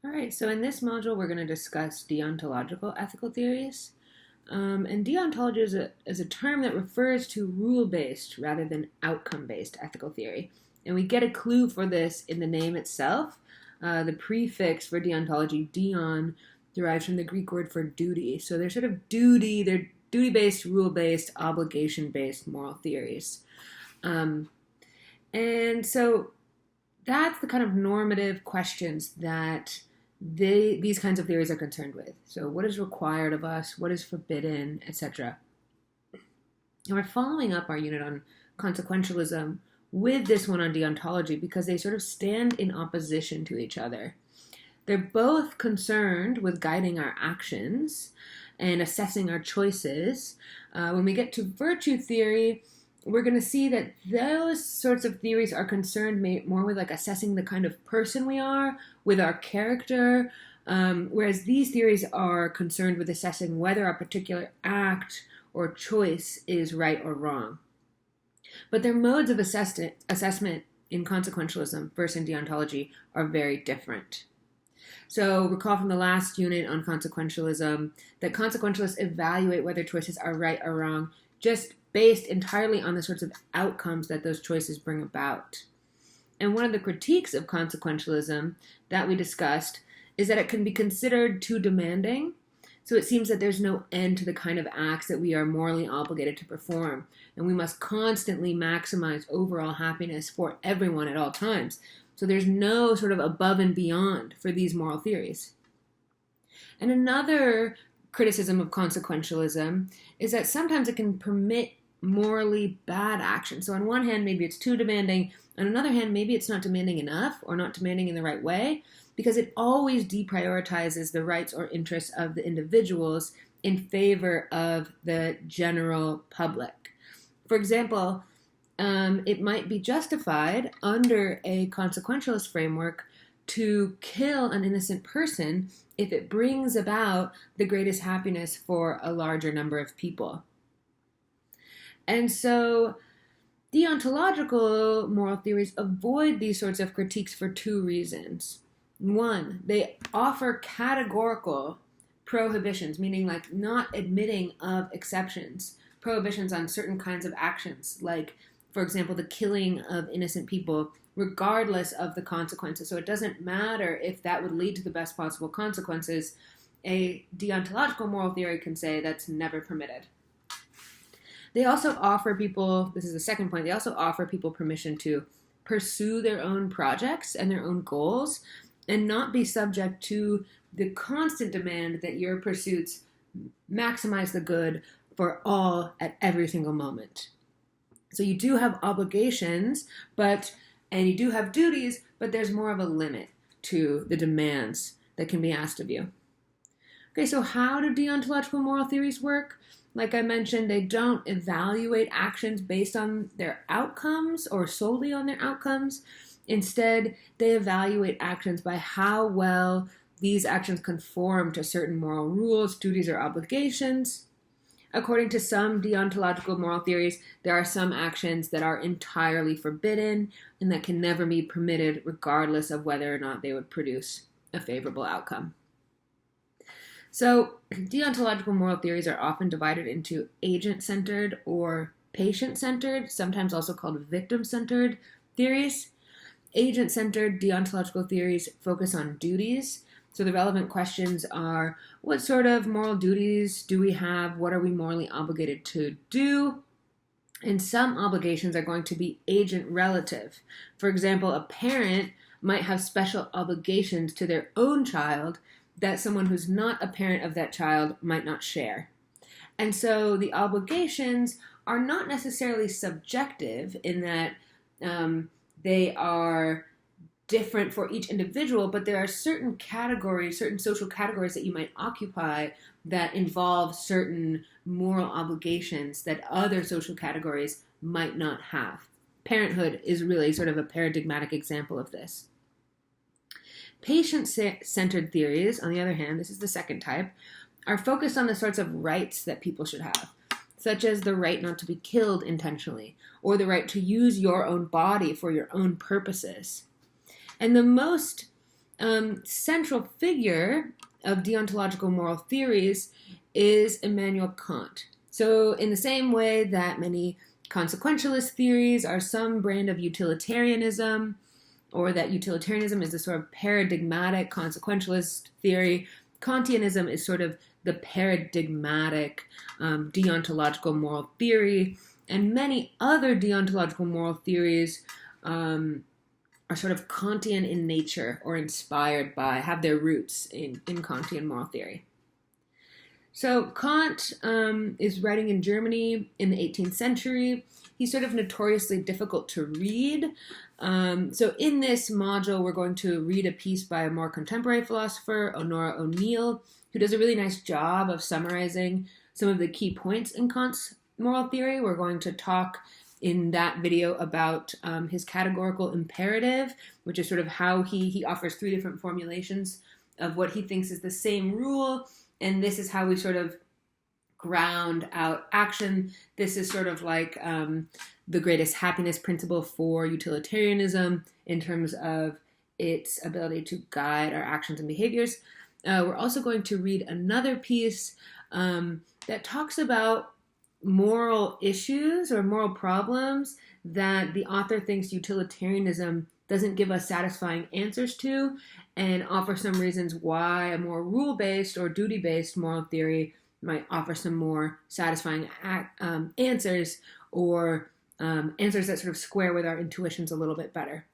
All right, so in this module, we're going to discuss deontological ethical theories. And deontology is a term that refers to rule-based rather than outcome-based ethical theory. And we get a clue for this in the name itself. The prefix for deontology, deon, derives from the Greek word for duty. So they're they're duty-based, rule-based, obligation-based moral theories. And so that's the kind of normative questions that these kinds of theories are concerned with. So what is required of us, what is forbidden, etc. And we're following up our unit on consequentialism with this one on deontology because they sort of stand in opposition to each other. They're both concerned with guiding our actions and assessing our choices. When we get to virtue theory, we're going to see that those sorts of theories are concerned more with like assessing the kind of person we are, with our character, whereas these theories are concerned with assessing whether a particular act or choice is right or wrong. But their modes of assessment in consequentialism versus in deontology are very different. So recall from the last unit on consequentialism that consequentialists evaluate whether choices are right or wrong just based entirely on the sorts of outcomes that those choices bring about. And one of the critiques of consequentialism that we discussed is that it can be considered too demanding. So it seems that there's no end to the kind of acts that we are morally obligated to perform, and we must constantly maximize overall happiness for everyone at all times. So there's no sort of above and beyond for these moral theories. And another criticism of consequentialism is that sometimes it can permit morally bad action. So on one hand, maybe it's too demanding. On another hand, maybe it's not demanding enough or not demanding in the right way, because it always deprioritizes the rights or interests of the individuals in favor of the general public. For example, it might be justified under a consequentialist framework to kill an innocent person if it brings about the greatest happiness for a larger number of people. And so deontological moral theories avoid these sorts of critiques for two reasons. One, they offer categorical prohibitions, meaning like not admitting of exceptions, prohibitions on certain kinds of actions, like, for example, the killing of innocent people, regardless of the consequences. So it doesn't matter if that would lead to the best possible consequences. A deontological moral theory can say that's never permitted. They also offer people, this is the second point, they also offer people permission to pursue their own projects and their own goals and not be subject to the constant demand that your pursuits maximize the good for all at every single moment. So you do have obligations, and you do have duties, but there's more of a limit to the demands that can be asked of you. Okay, so how do deontological moral theories work? Like I mentioned, they don't evaluate actions based on their outcomes or solely on their outcomes. Instead, they evaluate actions by how well these actions conform to certain moral rules, duties, or obligations. According to some deontological moral theories, there are some actions that are entirely forbidden and that can never be permitted regardless of whether or not they would produce a favorable outcome. So, deontological moral theories are often divided into agent-centered or patient-centered, sometimes also called victim-centered theories. Agent-centered deontological theories focus on duties. So the relevant questions are, what sort of moral duties do we have? What are we morally obligated to do? And some obligations are going to be agent-relative. For example, a parent might have special obligations to their own child that someone who's not a parent of that child might not share. And so the obligations are not necessarily subjective in that they are different for each individual, but there are certain categories, certain social categories that you might occupy that involve certain moral obligations that other social categories might not have. Parenthood is really sort of a paradigmatic example of this. Patient-centered theories, on the other hand, this is the second type, are focused on the sorts of rights that people should have, such as the right not to be killed intentionally, or the right to use your own body for your own purposes. And the most central figure of deontological moral theories is Immanuel Kant. So in the same way that many consequentialist theories are some brand of utilitarianism, or that utilitarianism is the sort of paradigmatic consequentialist theory, Kantianism is sort of the paradigmatic deontological moral theory, and many other deontological moral theories are sort of Kantian in nature or inspired by, have their roots in Kantian moral theory. So Kant is writing in Germany in the 18th century. He's sort of notoriously difficult to read. So in this module, we're going to read a piece by a more contemporary philosopher, Honora O'Neill, who does a really nice job of summarizing some of the key points in Kant's moral theory. We're going to talk in that video about his categorical imperative, which is sort of how he offers three different formulations of what he thinks is the same rule. And this is how we sort of ground out action. This is sort of like the greatest happiness principle for utilitarianism in terms of its ability to guide our actions and behaviors. We're also going to read another piece that talks about moral issues or moral problems that the author thinks utilitarianism doesn't give us satisfying answers to, and offer some reasons why a more rule-based or duty-based moral theory might offer some more satisfying answers, or answers that sort of square with our intuitions a little bit better.